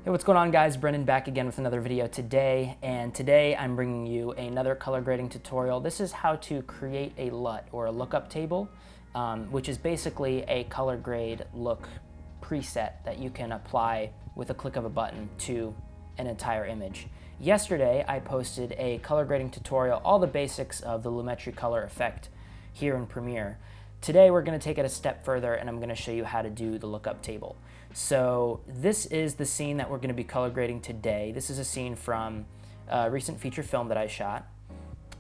Hey, what's going on, guys? Brendan back again with another video today, and today I'm bringing you another color grading tutorial. This is how to create a LUT, or a lookup table, which is basically a color grade look preset that you can apply with a click of a button to an entire image. Yesterday, I posted a color grading tutorial, all the basics of the Lumetri color effect here in Premiere. Today we're going to take it a step further and I'm going to show you how to do the lookup table. So this is the scene that we're going to be color grading today. This is a scene from a recent feature film that I shot.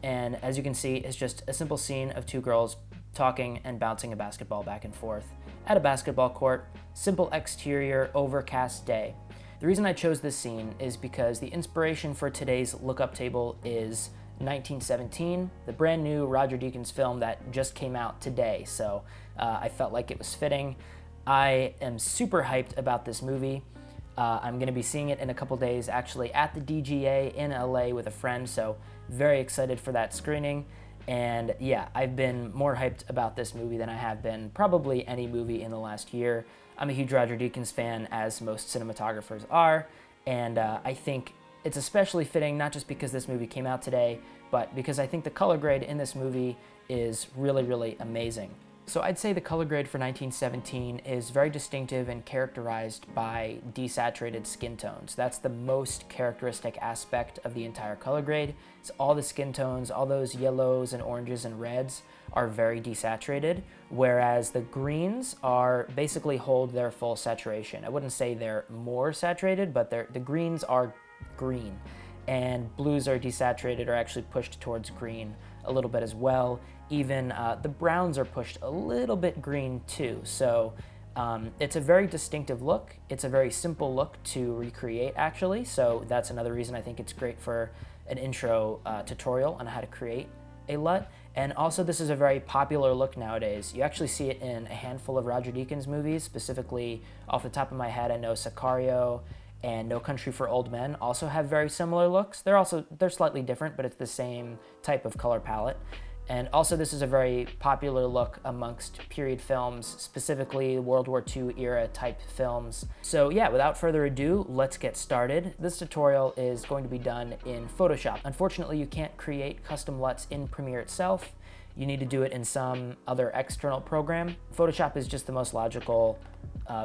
And as you can see, it's just a simple scene of two girls talking and bouncing a basketball back and forth at a basketball court. Simple exterior, overcast day. The reason I chose this scene is because the inspiration for today's lookup table is 1917, the brand new Roger Deakins film that just came out today, so I felt like it was fitting. I am super hyped about this movie. I'm going to be seeing it in a couple days, actually at the DGA in LA with a friend, so very excited for that screening. And yeah, I've been more hyped about this movie than I have been probably any movie in the last year. I'm a huge Roger Deakins fan, as most cinematographers are, and I think it's especially fitting, not just because this movie came out today, but because I think the color grade in this movie is really, really amazing. So I'd say the color grade for 1917 is very distinctive and characterized by desaturated skin tones. That's the most characteristic aspect of the entire color grade. It's all the skin tones, all those yellows and oranges and reds are very desaturated, whereas the greens are basically hold their full saturation. I wouldn't say they're more saturated, but the greens are green, and blues are desaturated or actually pushed towards green a little bit as well. Even the browns are pushed a little bit green too. So it's a very distinctive look. It's a very simple look to recreate, actually. So that's another reason I think it's great for an intro tutorial on how to create a LUT. And also, this is a very popular look nowadays. You actually see it in a handful of Roger Deakins movies. Specifically, off the top of my head, I know Sicario and No Country for Old Men also have very similar looks. They're slightly different, but it's the same type of color palette. And also, this is a very popular look amongst period films, specifically World War II era type films. So yeah, without further ado, let's get started. This tutorial is going to be done in Photoshop. Unfortunately, you can't create custom LUTs in Premiere itself. You need to do it in some other external program. Photoshop is just the most logical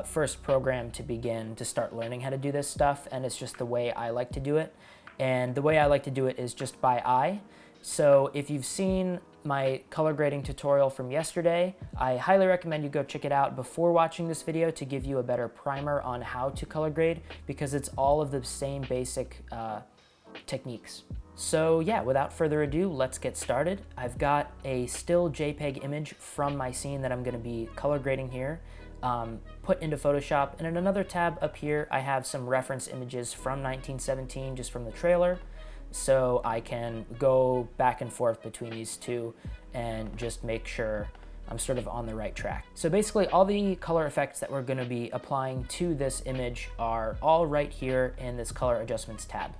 first program to begin to start learning how to do this stuff, and it's just the way I like to do it. And the way I like to do it is just by eye. So if you've seen my color grading tutorial from yesterday, I highly recommend you go check it out before watching this video to give you a better primer on how to color grade, because it's all of the same basic techniques. So yeah, without further ado, let's get started. I've got a still JPEG image from my scene that I'm going to be color grading here, put into Photoshop, and in another tab up here I have some reference images from 1917 just from the trailer, so I can go back and forth between these two and just make sure I'm sort of on the right track. So basically, all the color effects that we're going to be applying to this image are all right here in this color adjustments tab.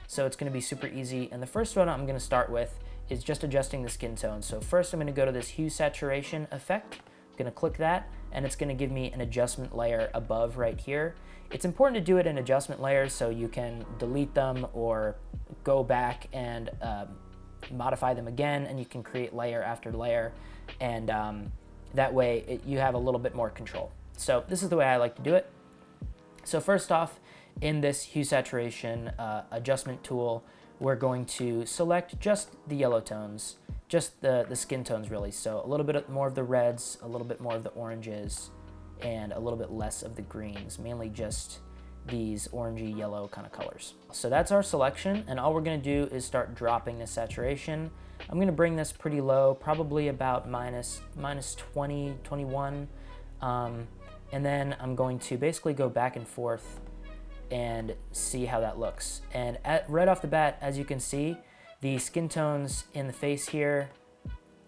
So it's going to be super easy, and the first one I'm going to start with is just adjusting the skin tone. So first I'm going to go to this hue saturation effect. I'm going to click that, and it's going to give me an adjustment layer above right here. It's important to do it in adjustment layers so you can delete them or go back and modify them again, and you can create layer after layer, and that way you have a little bit more control. So this is the way I like to do it. So first off, in this hue saturation adjustment tool, we're going to select just the yellow tones, just the skin tones really. So a little bit more of the reds, a little bit more of the oranges, and a little bit less of the greens, mainly just these orangey yellow kind of colors. So that's our selection, and all we're going to do is start dropping the saturation. I'm going to bring this pretty low, probably about minus 20, 21, and then I'm going to basically go back and forth and see how that looks. And right off the bat, as you can see, the skin tones in the face here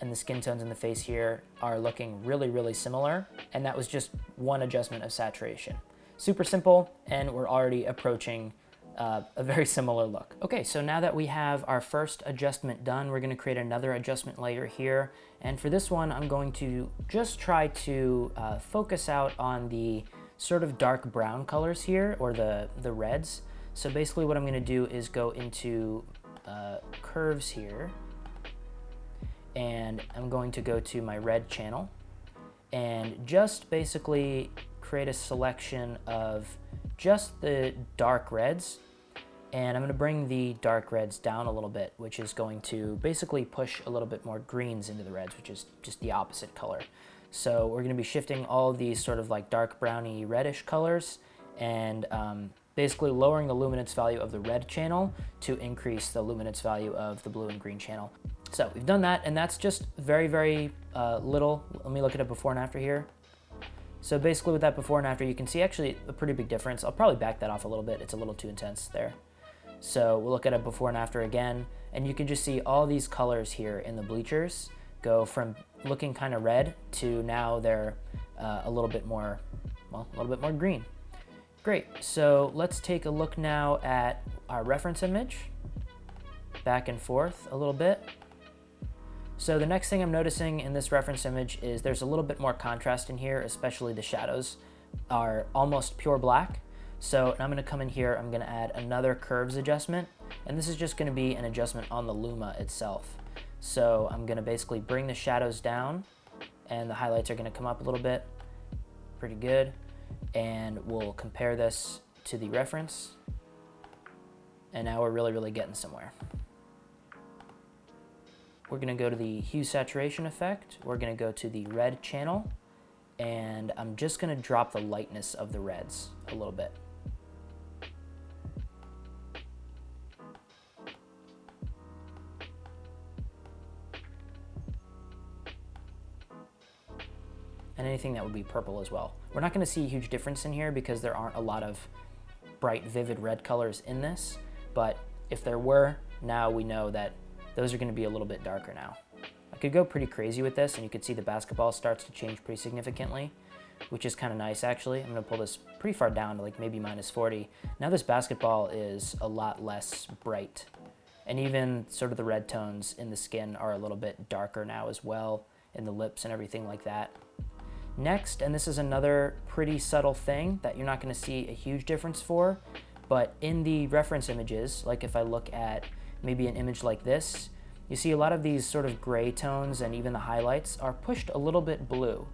and the skin tones in the face here are looking really, really similar, and that was just one adjustment of saturation. Super simple, and we're already approaching a very similar look. Okay, so now that we have our first adjustment done, we're going to create another adjustment layer here, and for this one I'm going to just try to focus out on the sort of dark brown colors here, or the reds. So basically what I'm going to do is go into curves here, and I'm going to go to my red channel and just basically create a selection of just the dark reds. And I'm going to bring the dark reds down a little bit, which is going to basically push a little bit more greens into the reds, which is just the opposite color. So we're going to be shifting all of these sort of like dark browny reddish colors and basically lowering the luminance value of the red channel to increase the luminance value of the blue and green channel. So we've done that, and that's just very, very little. Let me look at it before and after here. So basically with that before and after, you can see actually a pretty big difference. I'll probably back that off a little bit. It's a little too intense there. So we'll look at it before and after again, and you can just see all these colors here in the bleachers go from looking kind of red to now they're a little bit more, well, a little bit more green. Great, so let's take a look now at our reference image, back and forth a little bit. So the next thing I'm noticing in this reference image is there's a little bit more contrast in here, especially the shadows are almost pure black. So I'm going to come in here, I'm going to add another curves adjustment, and this is just going to be an adjustment on the luma itself. So I'm going to basically bring the shadows down, and the highlights are going to come up a little bit, pretty good, and we'll compare this to the reference, and now we're really getting somewhere. We're going to go to the hue saturation effect, we're going to go to the red channel, and I'm just going to drop the lightness of the reds a little bit. And anything that would be purple as well. We're not going to see a huge difference in here because there aren't a lot of bright, vivid red colors in this, but if there were, now we know that those are going to be a little bit darker now. I could go pretty crazy with this, and you could see the basketball starts to change pretty significantly, which is kind of nice actually. I'm going to pull this pretty far down to like maybe -40. Now this basketball is a lot less bright, and even sort of the red tones in the skin are a little bit darker now as well, in the lips and everything like that. Next, and this is another pretty subtle thing that you're not going to see a huge difference for, but in the reference images, like if I look at maybe an image like this, you see a lot of these sort of gray tones and even the highlights are pushed a little bit blue.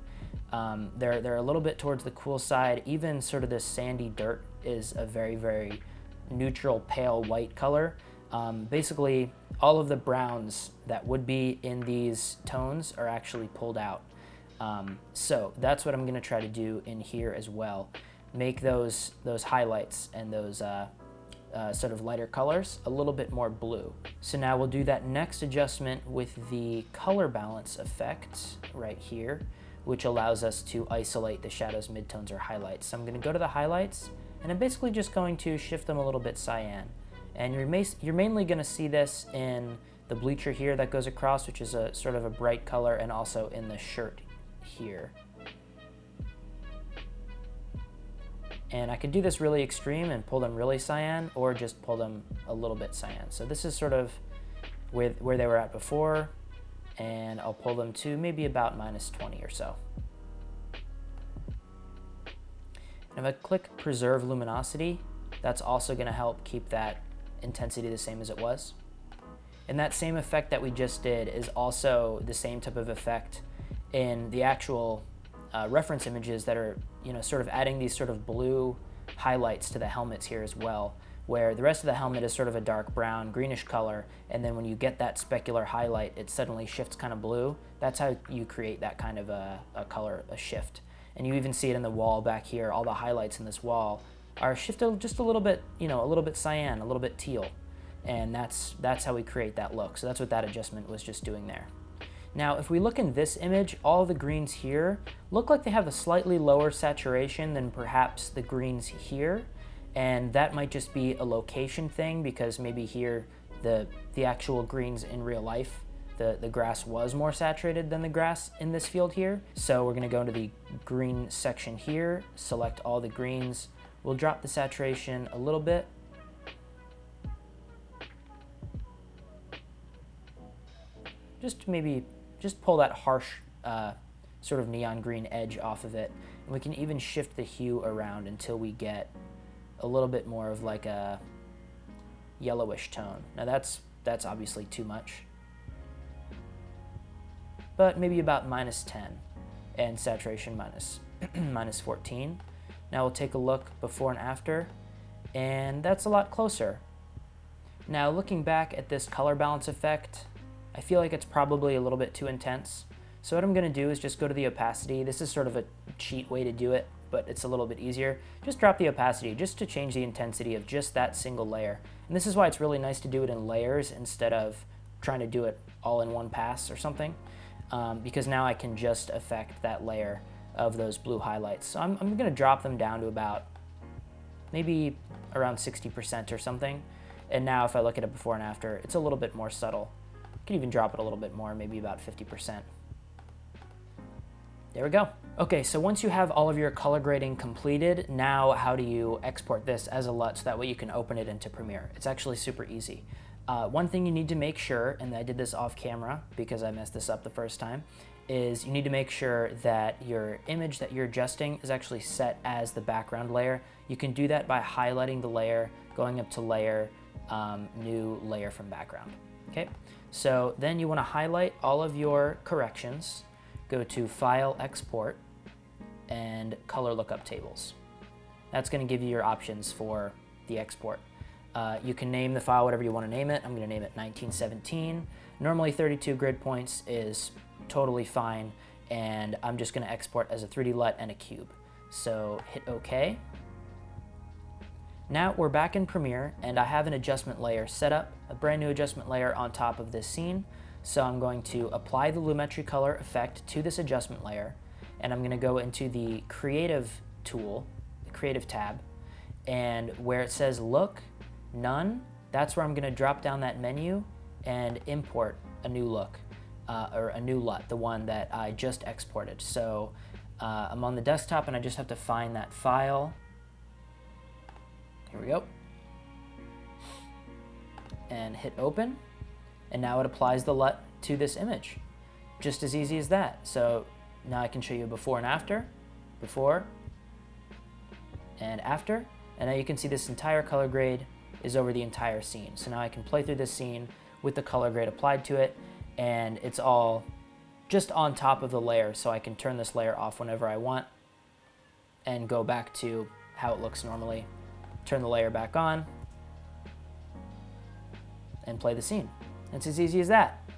They're a little bit towards the cool side. Even sort of this sandy dirt is a very neutral pale white color. Basically, all of the browns that would be in these tones are actually pulled out. So that's what I'm going to try to do in here as well. Make those highlights and those sort of lighter colors a little bit more blue. So now we'll do that next adjustment with the color balance effect right here, which allows us to isolate the shadows, midtones, or highlights. So I'm going to go to the highlights, and I'm basically just going to shift them a little bit cyan. And you're mainly going to see this in the bleacher here that goes across, which is a sort of a bright color, and also in the shirt here. And I could do this really extreme and pull them really cyan, or just pull them a little bit cyan. So this is sort of where they were at before, and I'll pull them to maybe about -20 or so. And if I click preserve luminosity, that's also going to help keep that intensity the same as it was. And that same effect that we just did is also the same type of effect in the actual reference images that are, sort of adding these sort of blue highlights to the helmets here as well, where the rest of the helmet is sort of a dark brown, greenish color, and then when you get that specular highlight, it suddenly shifts kind of blue. That's how you create that kind of a color, a shift. And you even see it in the wall back here. All the highlights in this wall are shifted just a little bit, a little bit cyan, a little bit teal. And that's how we create that look. So that's what that adjustment was just doing there. Now, if we look in this image, all the greens here look like they have a slightly lower saturation than perhaps the greens here. And that might just be a location thing, because maybe here the actual greens in real life, the grass was more saturated than the grass in this field here. So we're going to go into the green section here, select all the greens. We'll drop the saturation a little bit. Just pull that harsh sort of neon green edge off of it. And we can even shift the hue around until we get a little bit more of like a yellowish tone. Now that's obviously too much, but maybe about -10 and saturation -14. Now we'll take a look before and after, and that's a lot closer. Now looking back at this color balance effect, I feel like it's probably a little bit too intense. So what I'm going to do is just go to the opacity. This is sort of a cheat way to do it, but it's a little bit easier. Just drop the opacity just to change the intensity of just that single layer. And this is why it's really nice to do it in layers instead of trying to do it all in one pass or something, because now I can just affect that layer of those blue highlights. So I'm going to drop them down to about maybe around 60% or something. And now if I look at it before and after, it's a little bit more subtle. I can even drop it a little bit more, maybe about 50%. There we go. Okay, so once you have all of your color grading completed, now how do you export this as a LUT so that way you can open it into Premiere? It's actually super easy. One thing you need to make sure, and I did this off camera because I messed this up the first time, is you need to make sure that your image that you're adjusting is actually set as the background layer. You can do that by highlighting the layer, going up to layer, new layer from background. Okay, so then you want to highlight all of your corrections, go to File, Export, and Color Lookup Tables. That's going to give you your options for the export. You can name the file whatever you want to name it. I'm going to name it 1917. Normally 32 grid points is totally fine, and I'm just going to export as a 3D LUT and a cube. So hit OK. Now we're back in Premiere, and I have an adjustment layer set up, a brand new adjustment layer on top of this scene. So I'm going to apply the Lumetri color effect to this adjustment layer, and I'm going to go into the Creative tool, the Creative tab, and where it says Look, None, that's where I'm going to drop down that menu and import a new look, or a new LUT, the one that I just exported. So I'm on the desktop and I just have to find that file. Here we go. And hit open. And now it applies the LUT to this image. Just as easy as that. So now I can show you before and after, before and after. And now you can see this entire color grade is over the entire scene. So now I can play through this scene with the color grade applied to it, and it's all just on top of the layer, so I can turn this layer off whenever I want and go back to how it looks normally. Turn the layer back on and play the scene. It's as easy as that.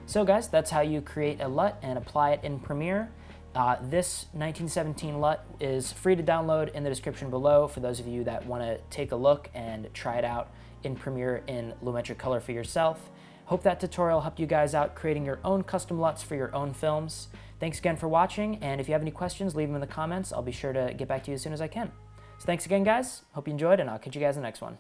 So guys, that's how you create a LUT and apply it in Premiere. This 1917 LUT is free to download in the description below for those of you that want to take a look and try it out in Premiere in Lumetri Color for yourself. Hope that tutorial helped you guys out creating your own custom LUTs for your own films. Thanks again for watching, and if you have any questions, leave them in the comments. I'll be sure to get back to you as soon as I can. So thanks again, guys. Hope you enjoyed, and I'll catch you guys in the next one.